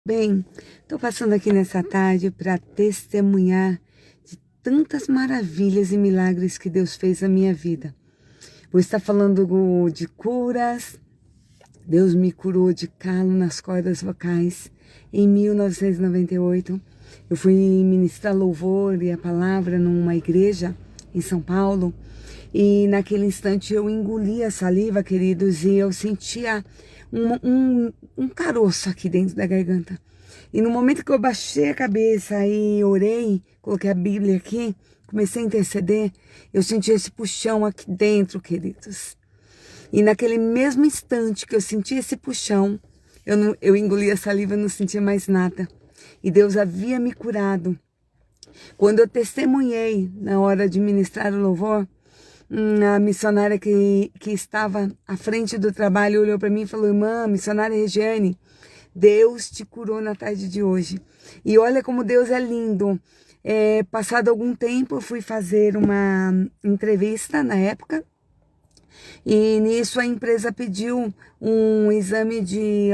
Bem, estou passando aqui nessa tarde para testemunhar de tantas maravilhas e milagres que Deus fez na minha vida. Vou estar falando de curas. Deus me curou de calo nas cordas vocais em 1998. Eu fui ministrar louvor e a palavra numa igreja em São Paulo. E naquele instante eu engoli a saliva, queridos, e eu sentia um caroço aqui dentro da garganta. E no momento que eu baixei a cabeça e orei, coloquei a Bíblia aqui, comecei a interceder, eu senti esse puxão aqui dentro, queridos. E naquele mesmo instante que eu senti esse puxão, eu engoli a saliva e não sentia mais nada. E Deus havia me curado. Quando eu testemunhei na hora de ministrar o louvor, a missionária que estava à frente do trabalho olhou para mim e falou: irmã, missionária Regiane, Deus te curou na tarde de hoje. E olha como Deus é lindo. Passado algum tempo, eu fui fazer uma entrevista na época. E nisso a empresa pediu um exame de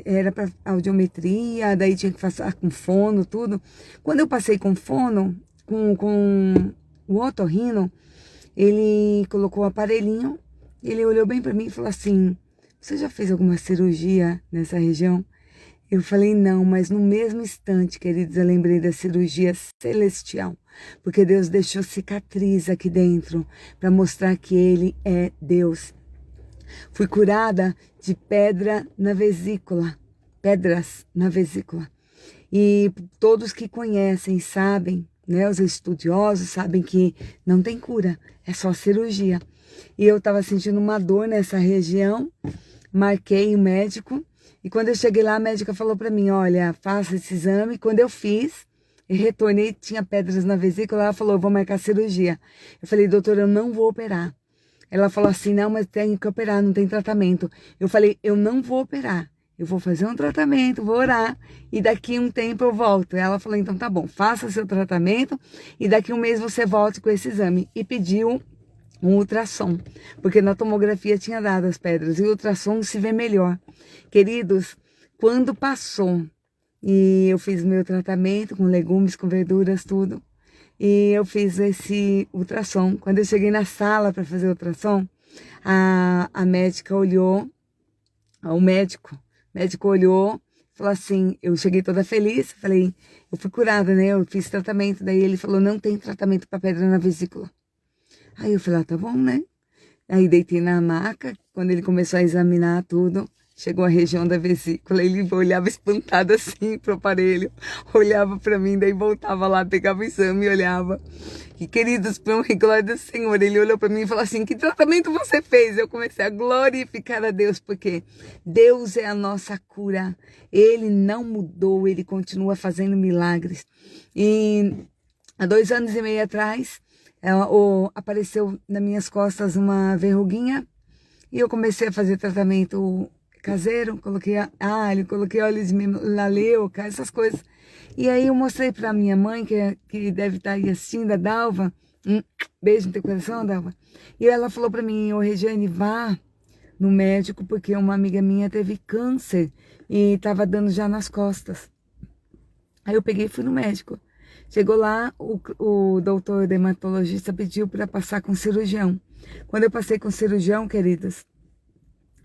era para audiometria, daí tinha que passar com fono, tudo. Quando eu passei com fono, com o otorrino, ele colocou o aparelhinho, ele olhou bem para mim e falou assim: você já fez alguma cirurgia nessa região? Eu falei não, mas no mesmo instante, queridos, eu lembrei da cirurgia celestial, porque Deus deixou cicatriz aqui dentro para mostrar que Ele é Deus. Fui curada de pedras na vesícula. E todos que conhecem sabem, né, os estudiosos sabem que não tem cura, é só cirurgia. E eu estava sentindo uma dor nessa região, marquei o médico. E quando eu cheguei lá, a médica falou para mim: olha, faça esse exame. Quando eu fiz, eu retornei, tinha pedras na vesícula. Ela falou: eu vou marcar cirurgia. Eu falei: doutora, eu não vou operar. Ela falou assim: não, mas tem que operar, não tem tratamento. Eu falei: eu não vou operar. Eu vou fazer um tratamento, vou orar e daqui um tempo eu volto. Ela falou: então tá bom, faça seu tratamento e daqui um mês você volte com esse exame. E pediu um ultrassom, porque na tomografia tinha dado as pedras, e o ultrassom se vê melhor. Queridos, quando passou e eu fiz meu tratamento com legumes, com verduras, tudo, e eu fiz esse ultrassom. Quando eu cheguei na sala para fazer o ultrassom, a médica olhou, o médico olhou, falou assim, eu cheguei toda feliz, falei, eu fui curada, né, eu fiz tratamento, daí ele falou: não tem tratamento para pedra na vesícula. Aí eu falei: tá bom, né? Aí deitei na maca, quando ele começou a examinar tudo, chegou a região da vesícula, ele olhava espantado assim pro aparelho, olhava para mim, daí voltava lá, pegava o exame e olhava. E queridos, por honra e glória do Senhor, ele olhou para mim e falou assim: que tratamento você fez? Eu comecei a glorificar a Deus, porque Deus é a nossa cura. Ele não mudou, ele continua fazendo milagres. E há 2 anos e meio atrás, apareceu nas minhas costas uma verruguinha e eu comecei a fazer tratamento caseiro, coloquei alho, coloquei óleo de melaleuca, essas coisas. E aí eu mostrei para minha mãe, que deve estar aí assistindo, a Dalva, beijo no teu coração, Dalva. E ela falou para mim: ô Regiane, vá no médico, porque uma amiga minha teve câncer e estava dando já nas costas. Aí eu peguei e fui no médico. Chegou lá, o doutor dermatologista pediu para passar com cirurgião. Quando eu passei com cirurgião, queridas,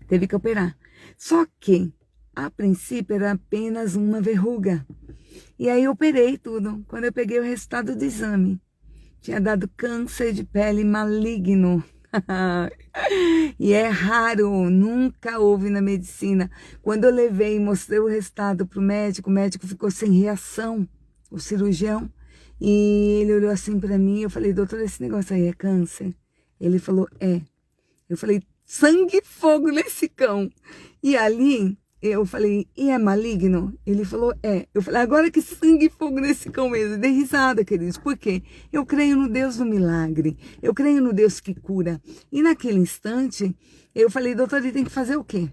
teve que operar. Só que, a princípio, era apenas uma verruga. E aí eu operei tudo. Quando eu peguei o resultado do exame, tinha dado câncer de pele maligno. E é raro, nunca houve na medicina. Quando eu levei e mostrei o resultado para o médico ficou sem reação, o cirurgião. E ele olhou assim para mim, eu falei: doutor, esse negócio aí é câncer? Ele falou: é. Eu falei: sangue e fogo nesse cão. E ali, eu falei: e é maligno? Ele falou: é. Eu falei: agora que sangue e fogo nesse cão mesmo. Dei risada, queridos. Por quê? Eu creio no Deus do milagre. Eu creio no Deus que cura. E naquele instante, eu falei: doutor, ele tem que fazer o quê?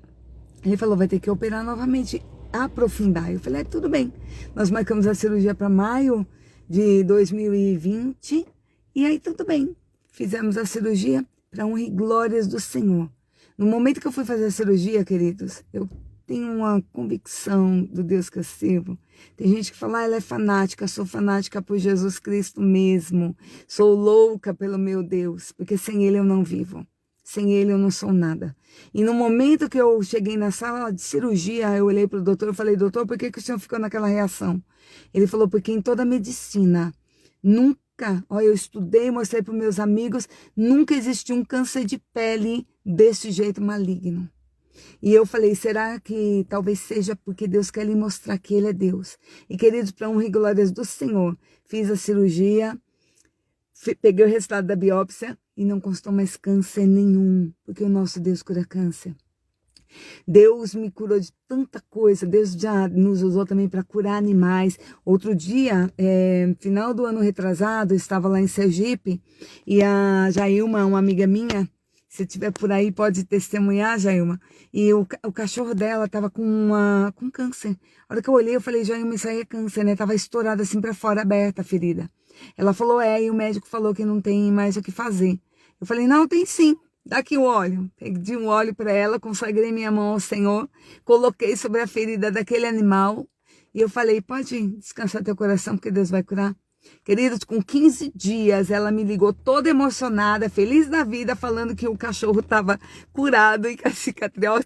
Ele falou: vai ter que operar novamente, aprofundar. Eu falei: tudo bem. Nós marcamos a cirurgia para maio de 2020. E aí tudo bem. Fizemos a cirurgia para honra e glórias do Senhor. No momento que eu fui fazer a cirurgia, queridos, eu tenho uma convicção do Deus que eu sirvo. Tem gente que fala, ela é fanática, sou fanática por Jesus Cristo mesmo. Sou louca pelo meu Deus, porque sem Ele eu não vivo. Sem Ele eu não sou nada. E no momento que eu cheguei na sala de cirurgia, eu olhei para o doutor e falei, doutor, por que o senhor ficou naquela reação? Ele falou, porque em toda a medicina, nunca, olha, eu estudei, mostrei para os meus amigos, nunca existiu um câncer de pele desse jeito maligno. E eu falei, será que talvez seja porque Deus quer lhe mostrar que Ele é Deus? E queridos, para honra e glórias do Senhor, fiz a cirurgia, peguei o resultado da biópsia e não constou mais câncer nenhum, porque o nosso Deus cura câncer. Deus me curou de tanta coisa, Deus já nos usou também para curar animais. Outro dia, final do ano retrasado, eu estava lá em Sergipe e a Jailma, uma amiga minha, se estiver por aí pode testemunhar, Jailma, e o cachorro dela estava com câncer. A hora que eu olhei, eu falei, Jailma, isso aí é câncer, né? Tava estourada assim para fora, aberta a ferida. Ela falou, e o médico falou que não tem mais o que fazer. Eu falei, não, tem sim. Dá aqui o óleo. Pedi um óleo para ela, consagrei minha mão ao Senhor, coloquei sobre a ferida daquele animal e eu falei, pode descansar teu coração porque Deus vai curar. Queridos, com 15 dias ela me ligou toda emocionada, feliz da vida, falando que o cachorro estava curado e que a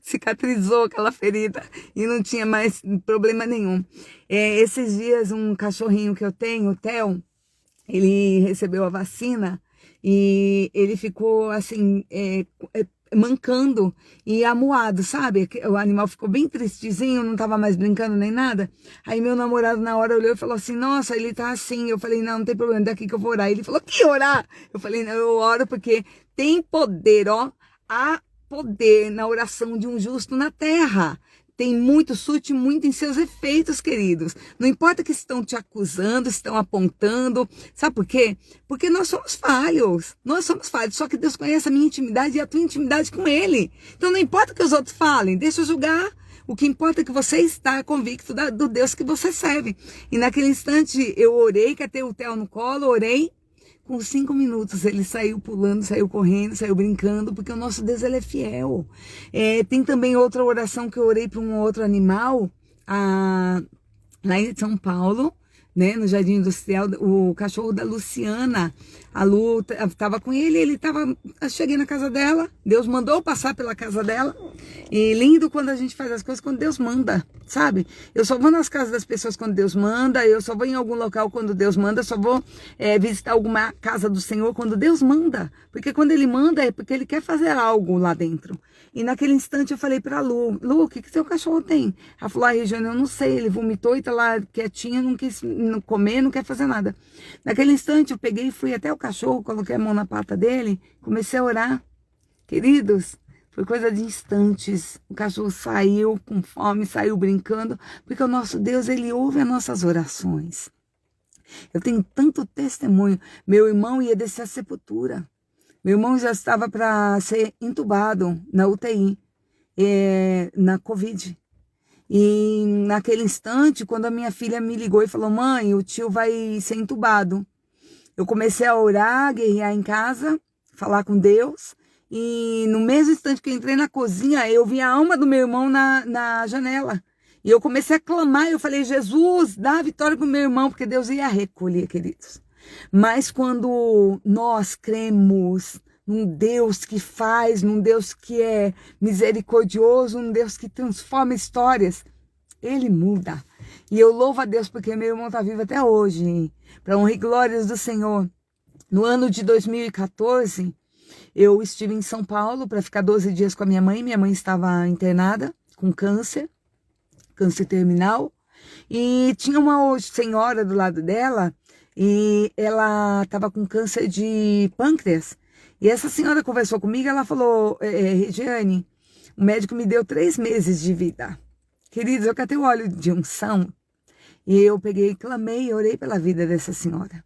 cicatrizou aquela ferida e não tinha mais problema nenhum. Esses dias um cachorrinho que eu tenho, o Theo, ele recebeu a vacina e ele ficou assim, mancando e amuado, sabe? O animal ficou bem tristezinho, não tava mais brincando nem nada. Aí meu namorado na hora olhou e falou assim, nossa, ele tá assim. Eu falei, não tem problema, daqui que eu vou orar. Ele falou, que orar? Eu falei, não, eu oro porque tem poder, há poder na oração de um justo na terra. Tem muito, surte muito em seus efeitos, queridos. Não importa que estão te acusando, estão apontando. Sabe por quê? Porque nós somos falhos. Nós somos falhos. Só que Deus conhece a minha intimidade e a tua intimidade com Ele. Então não importa o que os outros falem, deixa eu julgar. O que importa é que você está convicto do Deus que você serve. E naquele instante eu orei, catei o Theo no colo, orei. Com 5 minutos ele saiu pulando, saiu correndo, saiu brincando, porque o nosso Deus ele é fiel. Tem também outra oração que eu orei para um outro animal, lá em São Paulo, né, no Jardim Industrial, o cachorro da Luciana. A Lu estava com ele cheguei na casa dela, Deus mandou passar pela casa dela. E lindo quando a gente faz as coisas quando Deus manda, sabe? Eu só vou nas casas das pessoas quando Deus manda, eu só vou em algum local quando Deus manda, só vou visitar alguma casa do Senhor quando Deus manda. Porque quando Ele manda é porque Ele quer fazer algo lá dentro. E naquele instante eu falei pra Lu, o que seu cachorro tem? Ela falou, Regiane, eu não sei, ele vomitou e tá lá quietinho, não quis comer, não quer fazer nada. Naquele instante eu peguei e fui até o cachorro, coloquei a mão na pata dele, comecei a orar. Queridos, foi coisa de instantes. O cachorro saiu com fome, saiu brincando, porque o nosso Deus, Ele ouve as nossas orações. Eu tenho tanto testemunho. Meu irmão ia descer à sepultura. Meu irmão já estava para ser entubado na UTI, na Covid. E naquele instante, quando a minha filha me ligou e falou, mãe, o tio vai ser entubado. Eu comecei a orar, guerrear em casa, falar com Deus. E no mesmo instante que eu entrei na cozinha, eu vi a alma do meu irmão na janela. E eu comecei a clamar, eu falei, Jesus, dá a vitória para o meu irmão, porque Deus ia recolher, queridos. Mas quando nós cremos num Deus que faz, num Deus que é misericordioso, num Deus que transforma histórias, Ele muda. E eu louvo a Deus porque meu irmão está vivo até hoje. Para honra e glórias do Senhor. No ano de 2014, eu estive em São Paulo para ficar 12 dias com a minha mãe. Minha mãe estava internada com câncer terminal. E tinha uma senhora do lado dela e ela estava com câncer de pâncreas. E essa senhora conversou comigo, ela falou, Regiane, o médico me deu 3 meses de vida. Queridos, eu catei o óleo de unção e eu peguei, clamei, orei pela vida dessa senhora.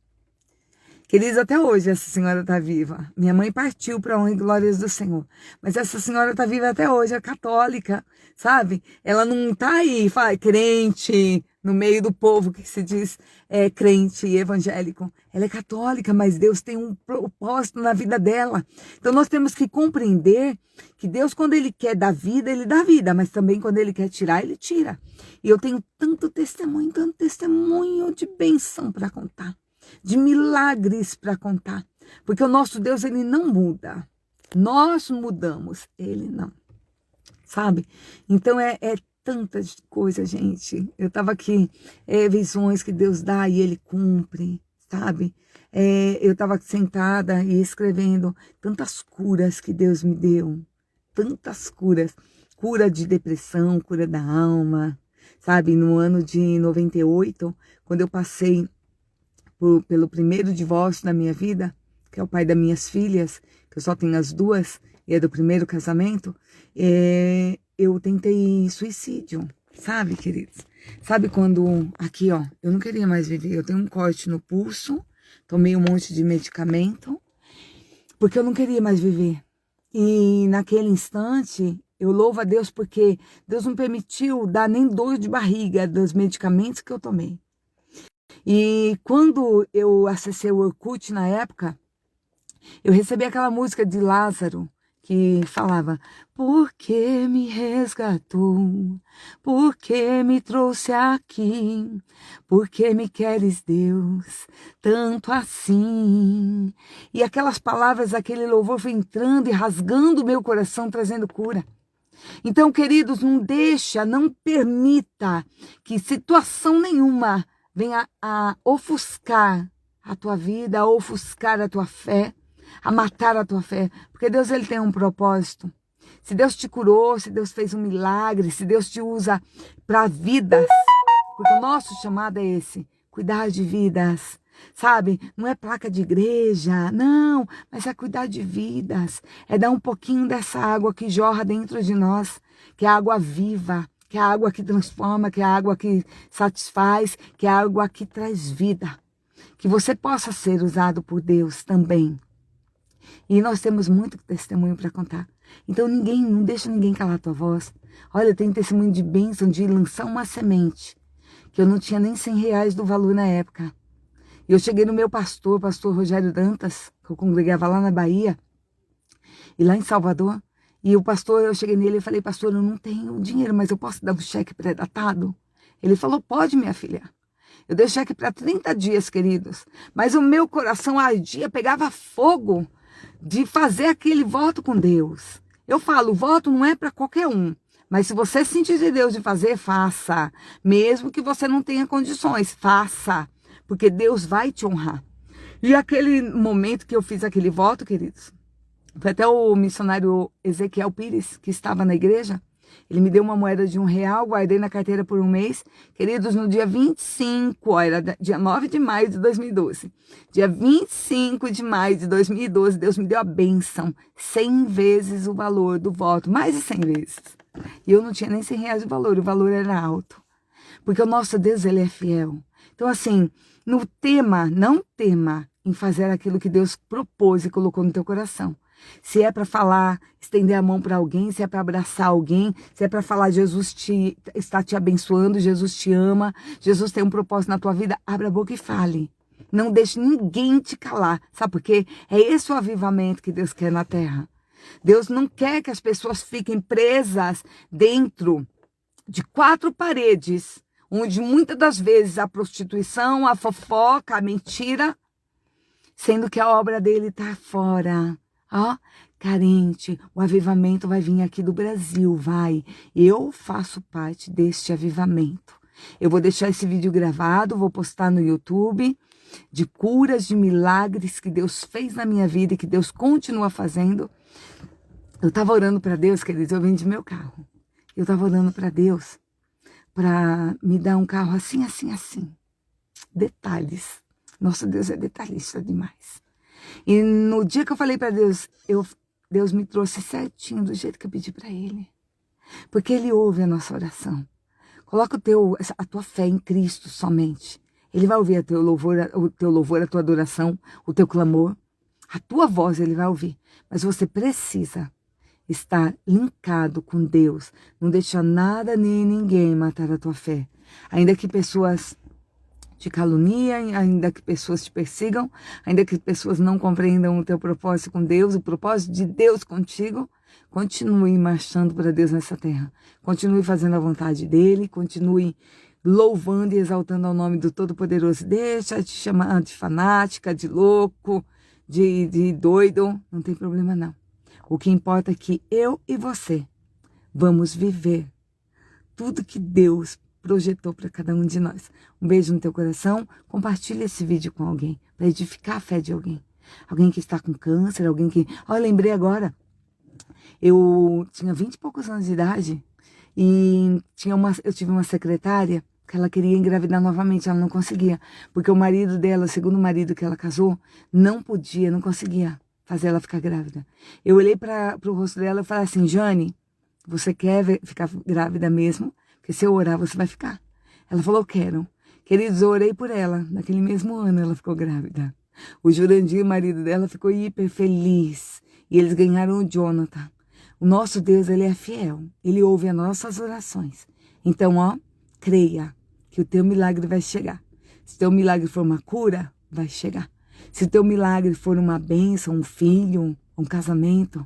Queridos, até hoje essa senhora está viva. Minha mãe partiu para a honra e glórias do Senhor. Mas essa senhora está viva até hoje, é católica, sabe? Ela não está aí, crente, no meio do povo que se diz crente e evangélico. Ela é católica, mas Deus tem um propósito na vida dela. Então nós temos que compreender que Deus, quando Ele quer dar vida, Ele dá vida, mas também quando Ele quer tirar, Ele tira. E eu tenho tanto testemunho de bênção para contar, de milagres para contar, porque o nosso Deus, Ele não muda. Nós mudamos, Ele não. Sabe? Então é tanta coisa, gente. Eu estava aqui, visões que Deus dá e Ele cumpre, sabe? Eu estava sentada e escrevendo tantas curas que Deus me deu. Tantas curas. Cura de depressão, cura da alma, sabe? No ano de 98, quando eu passei pelo primeiro divórcio da minha vida, que é o pai das minhas filhas, que eu só tenho as duas, e é do primeiro casamento, eu tentei suicídio, sabe, queridos? Sabe quando, aqui ó, eu não queria mais viver, eu tenho um corte no pulso, tomei um monte de medicamento, porque eu não queria mais viver. E naquele instante, eu louvo a Deus porque Deus não permitiu dar nem dor de barriga dos medicamentos que eu tomei. E quando eu acessei o Orkut na época, eu recebi aquela música de Lázaro, que falava: por que me resgatou? Por que me trouxe aqui? Por que me queres, Deus, tanto assim? E aquelas palavras, aquele louvor foi entrando e rasgando o meu coração, trazendo cura. Então, queridos, não permita que situação nenhuma venha a ofuscar a tua vida, a ofuscar a tua fé, a matar a tua fé, porque Deus, Ele tem um propósito. Se Deus te curou, se Deus fez um milagre, se Deus te usa para vidas, porque o nosso chamado é esse, cuidar de vidas, sabe? Não é placa de igreja, não, mas é cuidar de vidas, é dar um pouquinho dessa água que jorra dentro de nós, que é a água viva, que é a água que transforma, que é a água que satisfaz, que é a água que traz vida. Que você possa ser usado por Deus também. E nós temos muito testemunho para contar. Então não deixa ninguém calar a tua voz. Olha, eu tenho testemunho de bênção, de lançar uma semente, que eu não tinha nem 100 reais do valor na época. E eu cheguei no meu pastor Rogério Dantas, que eu congregava lá na Bahia, e lá em Salvador. E o pastor, eu cheguei nele e falei: pastor, eu não tenho dinheiro, mas eu posso dar um cheque pré-datado? Ele falou: pode, minha filha. Eu dei cheque para 30 dias, queridos. Mas o meu coração ardia, pegava fogo de fazer aquele voto com Deus. Eu falo, o voto não é para qualquer um. Mas se você sentir de Deus de fazer, faça. Mesmo que você não tenha condições, faça. Porque Deus vai te honrar. E aquele momento que eu fiz aquele voto, queridos, foi até o missionário Ezequiel Pires, que estava na igreja. Ele me deu uma moeda de R$1, guardei na carteira por um mês. Queridos, no dia 25, era dia 9 de maio de 2012. Dia 25 de maio de 2012, Deus me deu a bênção. 100 vezes o valor do voto, mais de 100 vezes. E eu não tinha nem 100 reais de valor, o valor era alto. Porque o nosso Deus, Ele é fiel. Então assim, não tema em fazer aquilo que Deus propôs e colocou no teu coração. Se é para falar, estender a mão para alguém, se é para abraçar alguém, se é para falar Jesus está te abençoando, Jesus te ama, Jesus tem um propósito na tua vida, abra a boca e fale. Não deixe ninguém te calar. Sabe por quê? É esse o avivamento que Deus quer na terra. Deus não quer que as pessoas fiquem presas dentro de 4 paredes, onde muitas das vezes a prostituição, a fofoca, a mentira, sendo que a obra dele está fora. Ó, carente, o avivamento vai vir aqui do Brasil, vai. Eu faço parte deste avivamento. Eu vou deixar esse vídeo gravado, vou postar no YouTube, de curas, de milagres que Deus fez na minha vida e que Deus continua fazendo. Eu estava orando para Deus, queridos, eu vendi meu carro. Eu estava orando para Deus, para me dar um carro assim, assim, assim. Detalhes. Nosso Deus é detalhista demais. E no dia que eu falei para Deus, Deus me trouxe certinho do jeito que eu pedi para Ele. Porque Ele ouve a nossa oração. Coloca a tua fé em Cristo somente. Ele vai ouvir o teu louvor, a tua adoração, o teu clamor. A tua voz Ele vai ouvir. Mas você precisa está linkado com Deus. Não deixa nada nem ninguém matar a tua fé. Ainda que pessoas te caluniem, ainda que pessoas te persigam, ainda que pessoas não compreendam o teu propósito com Deus, o propósito de Deus contigo, continue marchando para Deus nessa terra. Continue fazendo a vontade dEle, continue louvando e exaltando ao nome do Todo-Poderoso. Deixa de chamar de fanática, de louco, de doido, não tem problema não. O que importa é que eu e você vamos viver tudo que Deus projetou para cada um de nós. Um beijo no teu coração, compartilha esse vídeo com alguém, para edificar a fé de alguém. Alguém que está com câncer, alguém que... Ó, eu lembrei agora, eu tinha 20 e poucos anos de idade e eu tive uma secretária que ela queria engravidar novamente, ela não conseguia, porque o marido dela, o segundo marido que ela casou, não conseguia fazer ela ficar grávida. Eu olhei para o rosto dela e falei assim, Jane, você quer ficar grávida mesmo? Porque se eu orar, você vai ficar. Ela falou, quero. Queridos, eu orei por ela. Naquele mesmo ano, ela ficou grávida. O Jurandir, marido dela, ficou hiper feliz. E eles ganharam o Jonathan. O nosso Deus, ele é fiel. Ele ouve as nossas orações. Então, ó, creia que o teu milagre vai chegar. Se o teu milagre for uma cura, vai chegar. Se o teu milagre for uma bênção, um filho, um casamento,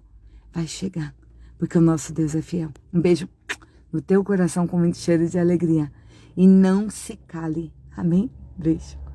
vai chegar. Porque o nosso Deus é fiel. Um beijo no teu coração com muito cheiro de alegria. E não se cale. Amém? Beijo.